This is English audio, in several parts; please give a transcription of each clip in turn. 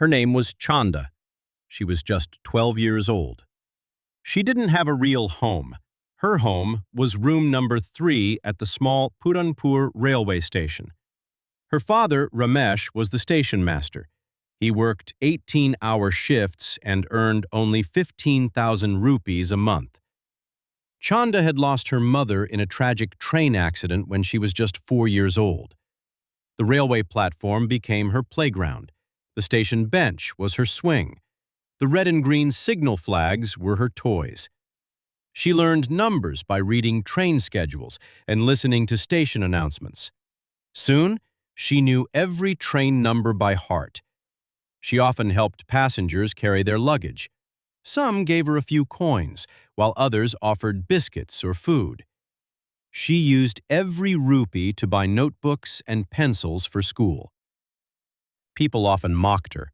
Her name was Chanda. She was just 12 years old. She didn't have a real home. Her home was room number 3 at the small Puranpur railway station. Her father, Ramesh, was the station master. He worked 18-hour shifts and earned only 15,000 rupees a month. Chanda had lost her mother in a tragic train accident when she was just 4 years old. The railway platform became her playground. The station bench was her swing. The red and green signal flags were her toys. She learned numbers by reading train schedules and listening to station announcements. Soon, she knew every train number by heart. She often helped passengers carry their luggage. Some gave her a few coins, while others offered biscuits or food. She used every rupee to buy notebooks and pencils for school. People often mocked her.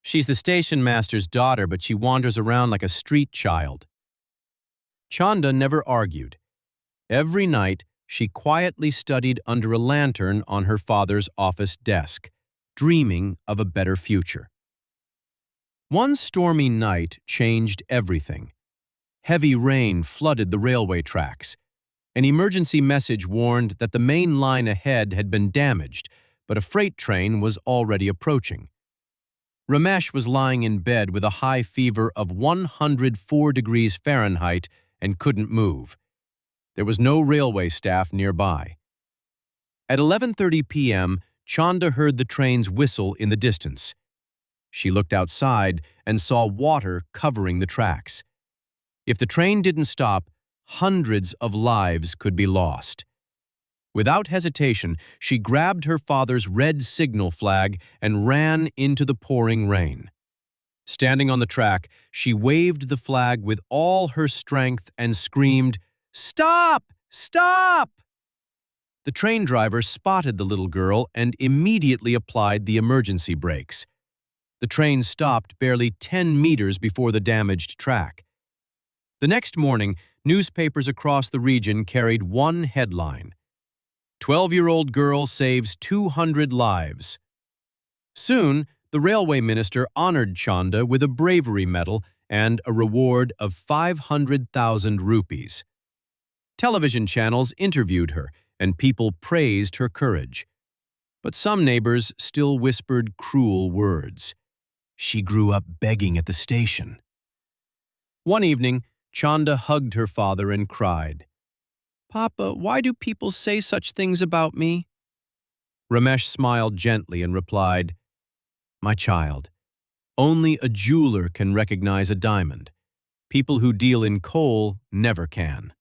She's the station master's daughter, but she wanders around like a street child. Chanda never argued. Every night, she quietly studied under a lantern on her father's office desk, dreaming of a better future. One stormy night changed everything. Heavy rain flooded the railway tracks. An emergency message warned that the main line ahead had been damaged, but a freight train was already approaching. Ramesh was lying in bed with a high fever of 104 degrees Fahrenheit and couldn't move. There was no railway staff nearby. At 11:30 p.m., Chanda heard the train's whistle in the distance. She looked outside and saw water covering the tracks. If the train didn't stop, hundreds of lives could be lost. Without hesitation, she grabbed her father's red signal flag and ran into the pouring rain. Standing on the track, she waved the flag with all her strength and screamed, "Stop! Stop!" The train driver spotted the little girl and immediately applied the emergency brakes. The train stopped barely 10 meters before the damaged track. The next morning, newspapers across the region carried one headline: 12-year-old girl saves 200 lives. Soon, the railway minister honored Chanda with a bravery medal and a reward of 500,000 rupees. Television channels interviewed her, and people praised her courage. But some neighbors still whispered cruel words. She grew up begging at the station. One evening, Chanda hugged her father and cried, "Papa, why do people say such things about me?" Ramesh smiled gently and replied, "My child, only a jeweler can recognize a diamond. People who deal in coal never can."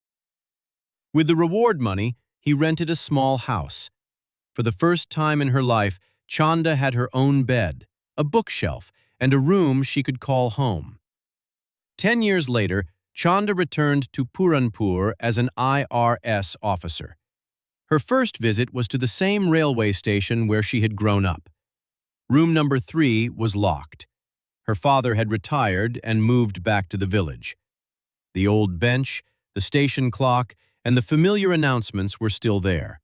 With the reward money, he rented a small house. For the first time in her life, Chanda had her own bed, a bookshelf, and a room she could call home. 10 years later, Chanda returned to Puranpur as an IRS officer. Her first visit was to the same railway station where she had grown up. Room number 3 was locked. Her father had retired and moved back to the village. The old bench, the station clock, and the familiar announcements were still there.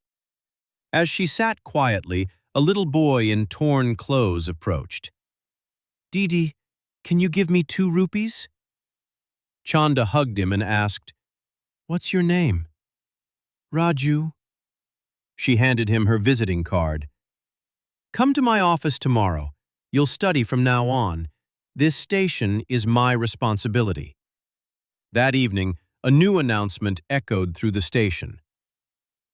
As she sat quietly, a little boy in torn clothes approached. "Didi, can you give me 2 rupees?" Chanda hugged him and asked, "What's your name?" "Raju." She handed him her visiting card. "Come to my office tomorrow. You'll study from now on. This station is my responsibility." That evening, a new announcement echoed through the station.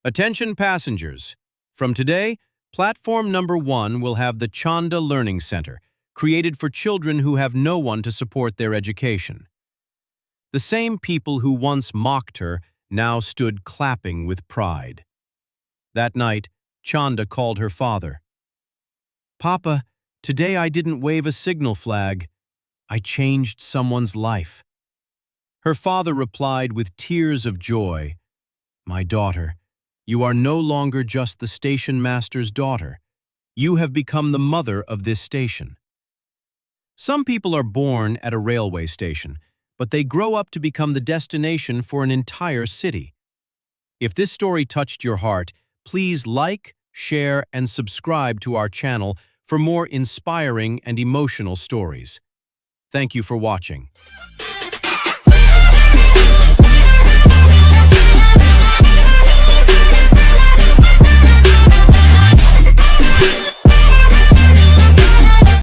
"Attention passengers! From today, platform number 1 will have the Chanda Learning Center, created for children who have no one to support their education." The same people who once mocked her now stood clapping with pride. That night, Chanda called her father. "Papa, today I didn't wave a signal flag. I changed someone's life." Her father replied with tears of joy, "My daughter, you are no longer just the station master's daughter. You have become the mother of this station." Some people are born at a railway station, but they grow up to become the destination for an entire city. If this story touched your heart, please like, share, and subscribe to our channel for more inspiring and emotional stories. Thank you for watching.